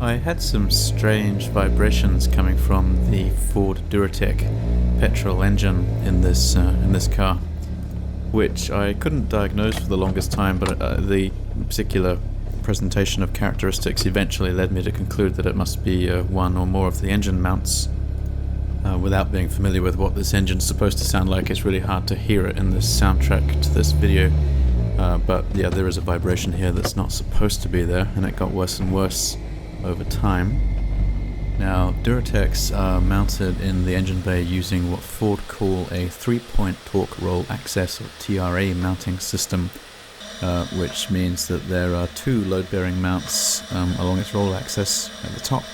I had some strange vibrations coming from the Ford Duratec petrol engine in this car, which I couldn't diagnose for the longest time, but the particular presentation of characteristics eventually led me to conclude that it must be one or more of the engine mounts. Without being familiar with what this engine's supposed to sound like, it's really hard to hear it in this soundtrack to this video. But yeah, there is a vibration here that's not supposed to be there, and it got worse and worse over time. Now, Duratecs are mounted in the engine bay using what Ford call a 3-point torque roll access, or TRA, mounting system, which means that there are two load-bearing mounts along its roll axis at the top,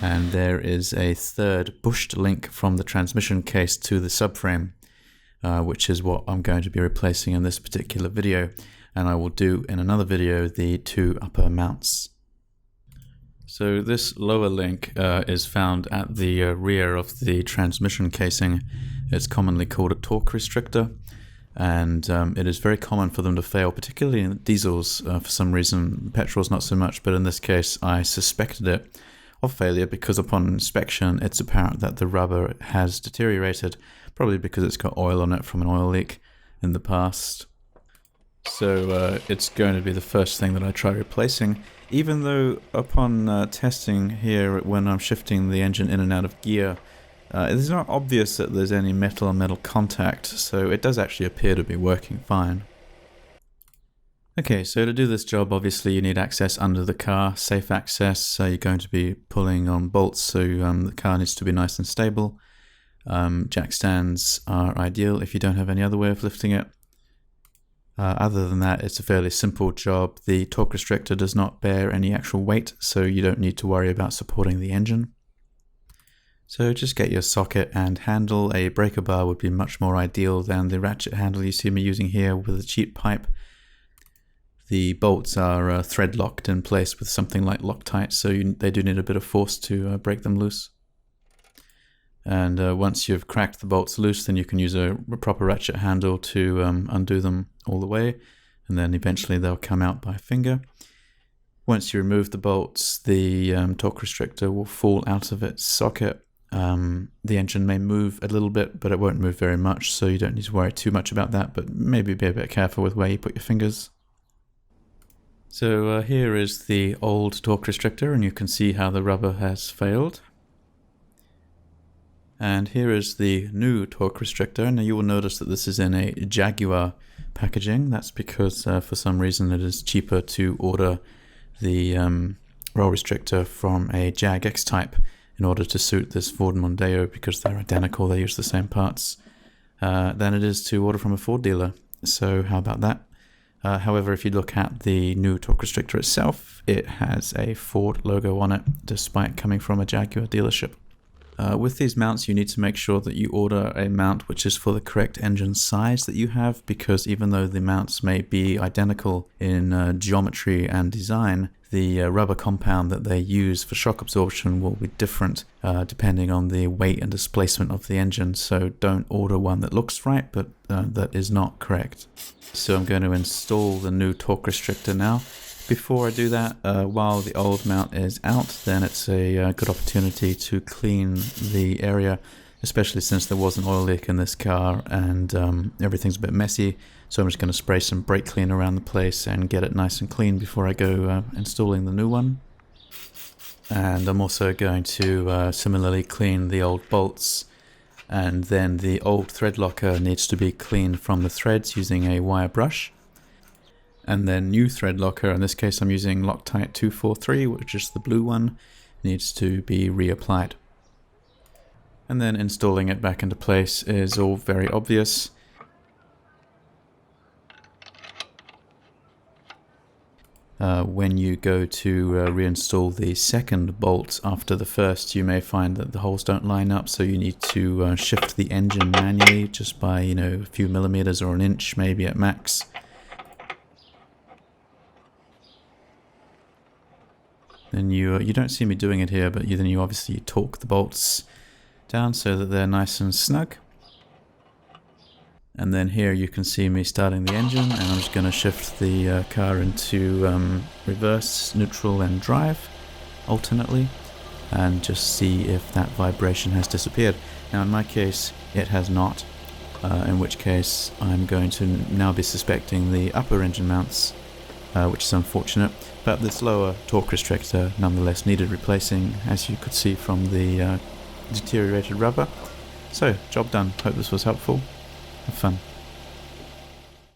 and there is a third bushed link from the transmission case to the subframe, which is what I'm going to be replacing in this particular video, and I will do in another video the two upper mounts. So this lower link is found at the rear of the transmission casing. It's commonly called a torque restrictor, and it is very common for them to fail, particularly in diesels for some reason. Petrols not so much, but in this case I suspected it of failure because upon inspection it's apparent that the rubber has deteriorated, probably because it's got oil on it from an oil leak in the past. So it's going to be the first thing that I try replacing, even though upon testing here when I'm shifting the engine in and out of gear, it's not obvious that there's any metal-on-metal contact, so it does actually appear to be working fine. Okay, so to do this job, obviously you need access under the car, safe access, so you're going to be pulling on bolts, so the car needs to be nice and stable. Jack stands are ideal if you don't have any other way of lifting it. Other than that, it's a fairly simple job. The torque restrictor does not bear any actual weight, so you don't need to worry about supporting the engine. So just get your socket and handle. A breaker bar would be much more ideal than the ratchet handle you see me using here with a cheap pipe. The bolts are thread locked in place with something like Loctite, so they do need a bit of force to break them loose. And once you've cracked the bolts loose, then you can use a proper ratchet handle to undo them all the way, and then eventually they'll come out by finger. Once you remove the bolts, the torque restrictor will fall out of its socket. The engine may move a little bit, but it won't move very much, so you don't need to worry too much about that, but maybe be a bit careful with where you put your fingers. So here is the old torque restrictor, and you can see how the rubber has failed. And here is the new torque restrictor. Now you will notice that this is in a Jaguar packaging. That's because for some reason it is cheaper to order the roll restrictor from a Jag X-Type in order to suit this Ford Mondeo, because they're identical, they use the same parts, than it is to order from a Ford dealer. So how about that? However, if you look at the new torque restrictor itself, it has a Ford logo on it, despite coming from a Jaguar dealership. With these mounts, you need to make sure that you order a mount which is for the correct engine size that you have, because even though the mounts may be identical in geometry and design, the rubber compound that they use for shock absorption will be different depending on the weight and displacement of the engine. So don't order one that looks right but that is not correct. So I'm going to install the new torque restrictor now. Before I do that, while the old mount is out, then it's a good opportunity to clean the area, especially since there was an oil leak in this car and everything's a bit messy. So I'm just going to spray some brake clean around the place and get it nice and clean before I go installing the new one. And I'm also going to similarly clean the old bolts, and then the old thread locker needs to be cleaned from the threads using a wire brush. And then new thread locker, in this case I'm using Loctite 243, which is the blue one, needs to be reapplied. And then installing it back into place is all very obvious. When you go to reinstall the second bolt after the first, you may find that the holes don't line up, so you need to shift the engine manually just by, a few millimeters or an inch maybe at max. Then you don't see me doing it here, but then you obviously torque the bolts down so that they're nice and snug. And then here you can see me starting the engine, and I'm just going to shift the car into reverse, neutral and drive. alternately and just see if that vibration has disappeared. Now in my case it has not, in which case I'm going to now be suspecting the upper engine mounts, which is unfortunate, but this lower torque restrictor nonetheless needed replacing, as you could see from the deteriorated rubber. So, job done. Hope this was helpful. Have fun.